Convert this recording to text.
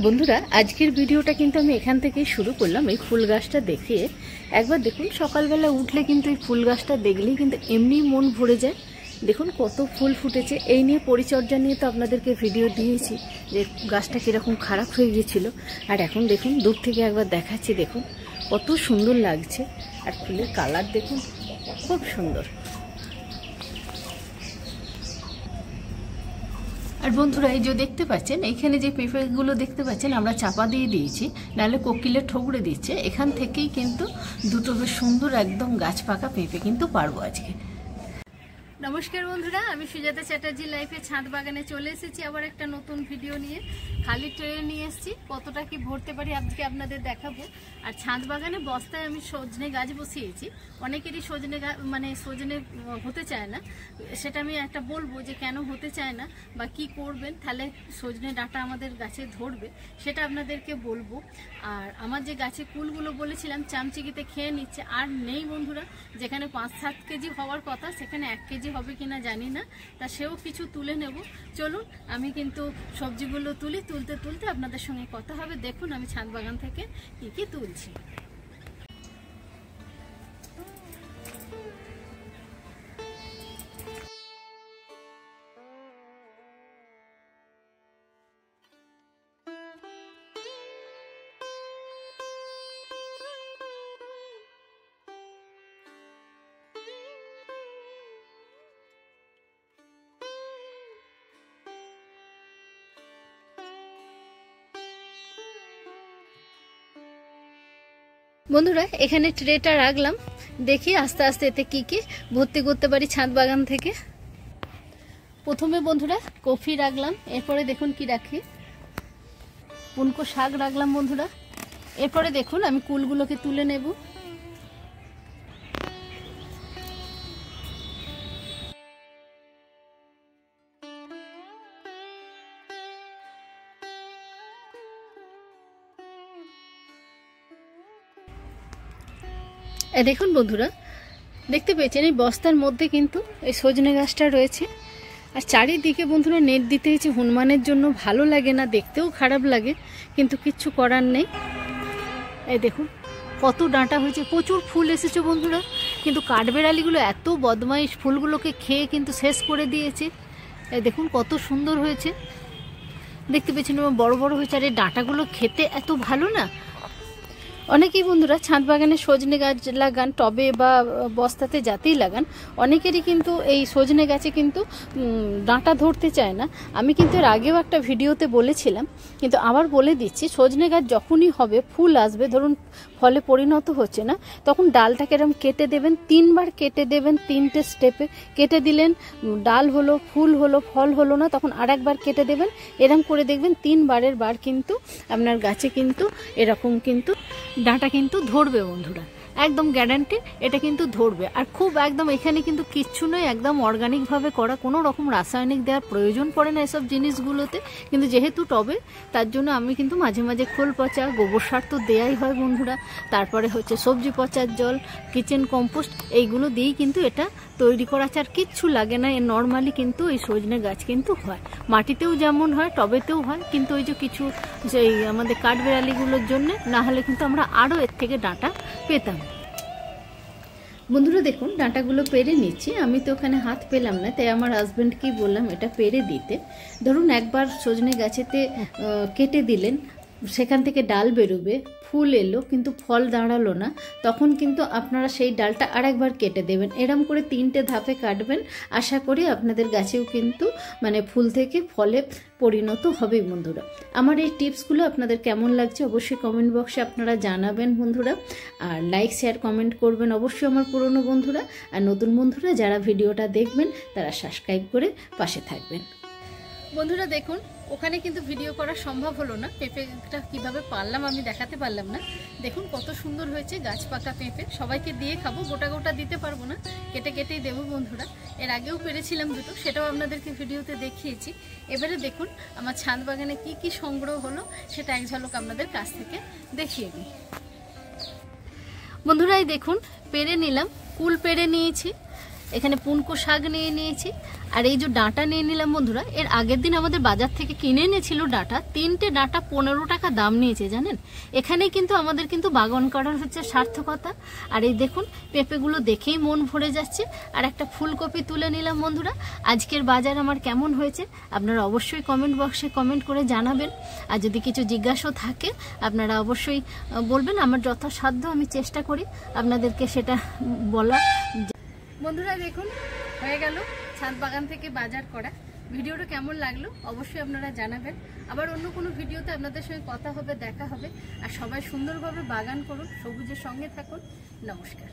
বন্ধুরা আজকের ভিডিওটা কিন্তু আমি এখান থেকেই শুরু করলাম এই ফুল গাছটা দেখিয়ে। একবার দেখুন সকালবেলা উঠলে কিন্তু এই ফুল গাছটা দেখলেই কিন্তু এমনি মন ভরে যায়। দেখুন কত ফুল ফুটেছে। এই নিয়ে পরিচর্যা নিয়ে তো আপনাদেরকে ভিডিও দিয়েছি যে গাছটা কীরকম খারাপ হয়ে গিয়েছিল, আর এখন দেখুন দূর থেকে একবার দেখাচ্ছি। দেখুন কত সুন্দর লাগছে, আর ফুলের কালার দেখুন খুব সুন্দর। আর বন্ধুরা এই যে দেখতে পাচ্ছেন এখানে যে পেঁপেগুলো দেখতে পাচ্ছেন আমরা চাপা দিয়ে দিয়েছি, নাহলে কোকিলে ঠোকরে দিচ্ছে। এখান থেকেই কিন্তু দুটো বেশ সুন্দর একদম গাছ পাকা পেঁপে কিন্তু পারবো আজকে। নমস্কার বন্ধুরা, আমি সুজাতা চ্যাটার্জি লাইফে ছাদ বাগানে চলে এসেছি আবার একটা নতুন ভিডিও নিয়ে। খালি ট্রে নিয়ে এসেছি, কতটা কি ভরতে পারি আজকে আপনাদের দেখাবো। আর ছাদ বাগানে বস্তায় আমি সজনে গাছ বসিয়েছি। অনেকেরই সজনে সজনে হতে চায় না, সেটা আমি একটা বলবো যে কেন হতে চায় না বা কি করবেন তাহলে সজনে ডাঁটা আমাদের গাছে ধরবে, সেটা আপনাদেরকে বলবো। আর আমার যে গাছে কুলগুলো বলেছিলাম চামচিকিতে খেয়ে নিচ্ছে, আর নেই বন্ধুরা। যেখানে 5-7 কেজি হওয়ার কথা সেখানে 1 কেজি হবে কিনা জানি না, তা সেও কিছু তুলে নেব। চলুন আমি কিন্তু সবজিগুলো তুলতে তুলতে আপনাদের সঙ্গে কথা হবে। দেখুন আমি ছাদ বাগান থেকে কি কি তুলছি। বন্ধুরা এখানে ট্রেটা রাখলাম, দেখি আস্তে আস্তে এতে কি কি ভর্তি করতে পারি ছাদ বাগান থেকে। প্রথমে বন্ধুরা কফি রাখলাম, এরপরে দেখুন কি রাখি, পুনকো শাক রাখলাম বন্ধুরা। এরপরে দেখুন আমি কুলগুলোকে তুলে নেব। দেখুন বন্ধুরা দেখতে পেয়েছেন এই বস্তার মধ্যে কিন্তু এই সজনে গাছটা রয়েছে। আর চারিদিকে বন্ধুরা নেট দিতে হয়েছে হনুমানের জন্য, ভালো লাগে না, দেখতেও খারাপ লাগে, কিন্তু কিচ্ছু করার নেই। এই দেখুন কত ডাঁটা হয়েছে, প্রচুর ফুল এসেছে বন্ধুরা। কিন্তু কাঠবেড়ালিগুলো এত বদমাইশ, ফুলগুলোকে খেয়ে কিন্তু শেষ করে দিয়েছে। এই দেখুন কত সুন্দর হয়েছে, দেখতে পেয়েছেন বড় বড় হয়েছে। আর এই ডাঁটাগুলো খেতে এত ভালো না। অনেকেই বন্ধুরা ছাদ বাগানে সজনে গাছ লাগান, টবে বা বস্তাতে যাতেই লাগান, অনেকেরই কিন্তু এই সজনে গাছে কিন্তু ডাঁটা ধরতে চায় না। আমি কিন্তু এর আগেও একটা ভিডিওতে বলেছিলাম, কিন্তু আবার বলে দিচ্ছি, সজনে গাছ যখনই হবে ফুল আসবে, ধরুন ফলে পরিণত হচ্ছে না, তখন ডালটাকে এরকম কেটে দেবেন, 3 বার কেটে দেবেন, 3টে স্টেপে কেটে দিলেন, ডাল হলো, ফুল হলো, ফল হলো না, তখন আরেকবার কেটে দেবেন। এরকম করে দেখবেন 3 বারের বার কিন্তু আপনার গাছে কিন্তু এরকম কিন্তু ডাঁটা কিন্তু ধরবে বন্ধুরা, একদম গ্যারান্টি এটা কিন্তু ধরবে। আর খুব একদম এখানে কিন্তু কিচ্ছু নয়, একদম অর্গানিকভাবে করা, কোনো রকম রাসায়নিক দেওয়ার প্রয়োজন পড়ে না এসব জিনিসগুলোতে। কিন্তু যেহেতু টবে, তার জন্য আমি কিন্তু মাঝে মাঝে খোল পচা, গোবর সার তো দেয়াই হয় বন্ধুরা, তারপরে হচ্ছে সবজি পচার জল, কিচেন কম্পোস্ট, এইগুলো দিয়েই কিন্তু এটা তৈরি করা, আর কিচ্ছু লাগে না। এর নর্মালি কিন্তু এই সজনে গাছ কিন্তু হয়, মাটিতেও যেমন হয় টবেতেও হয়, কিন্তু ওই যে কিছু সেই আমাদের কাঠবেড়ালিগুলোর জন্য, না হলে কিন্তু আমরা আরও এর থেকে ডাঁটা পেতাম। বন্ধুরা দেখুন ডাঁটাগুলো পেরে নিচ্ছি, আমি তো ওখানে হাত পেলাম না, তাই আমার হাজব্যান্ডকেই বললাম এটা পেরে দিতে। ধরুন একবার সজনে গাছেতে কেটে দিলেন, সেখান থেকে ডাল বেরোবে, ফুল এলো কিন্তু ফল দাঁড়ালো না, তখন কিন্তু আপনারা সেই ডালটা আরেকবার কেটে দেবেন। এরম করে 3টে ধাপে কাটবেন, আশা করি আপনাদের গাছেও কিন্তু ফুল থেকে ফলে পরিণত হবে বন্ধুরা। আমার এই টিপসগুলো আপনাদের কেমন লাগছে অবশ্যই কমেন্ট বক্সে আপনারা জানাবেন বন্ধুরা। আর লাইক শেয়ার কমেন্ট করবেন অবশ্যই আমার পুরনো বন্ধুরা, আর নতুন বন্ধুরা যারা ভিডিওটা দেখবেন তারা সাবস্ক্রাইব করে পাশে থাকবেন। বন্ধুরা দেখুন ওখানে কিন্তু ভিডিও করা সম্ভব হলো না, পেঁপেটা কিভাবে পারলাম আমি দেখাতে পারলাম না। দেখুন কত সুন্দর হয়েছে গাছ পাকা পেঁপে, সবাইকে দিয়ে খাবো, গোটা গোটা দিতে পারবো না, কেটে কেটেই দেবো বন্ধুরা। এর আগেও পেরেছিলাম দুটো, সেটাও আপনাদেরকে ভিডিওতে দেখিয়েছি। এবারে দেখুন আমার ছাদ বাগানে কি কি সংগ্রহ হলো সেটা এক ঝলক আপনাদের কাছ থেকে দেখিয়ে দিই। বন্ধুরা এই দেখুন পেরে নিলাম, কুল পেরে নিয়েছি, এখানে পুনকো শাক নিয়ে নিয়েছি, আর এই যে ডাঁটা নিয়ে নিলাম বন্ধুরা। এর আগের দিন আমাদের বাজার থেকে কিনে এনেছিল ডাঁটা, 3টে ডাঁটা 15 টাকা দাম নিয়েছে জানেন। এখানেই কিন্তু আমাদের কিন্তু বাগান করার হচ্ছে সার্থকতা। আর এই দেখুন পেঁপেগুলো দেখেই মন ভরে যাচ্ছে। আর একটা ফুলকপি তুলে নিলাম বন্ধুরা। আজকের বাজার আমার কেমন হয়েছে আপনারা অবশ্যই কমেন্ট বক্সে কমেন্ট করে জানাবেন। আর যদি কিছু জিজ্ঞাসা থাকে আপনারা অবশ্যই বলবেন, আমার যথাসাধ্য আমি চেষ্টা করি আপনাদেরকে সেটা বলার। বন্ধুরা দেখুন হয়ে গেল ছাদ বাগান থেকে বাজার করা। ভিডিওটা কেমন লাগলো অবশ্যই আপনারা জানাবেন। আবার অন্য কোনো ভিডিওতে আপনাদের সঙ্গে কথা হবে, দেখা হবে। আর সবাই সুন্দরভাবে বাগান করুন, সবুজের সঙ্গে থাকুন। নমস্কার।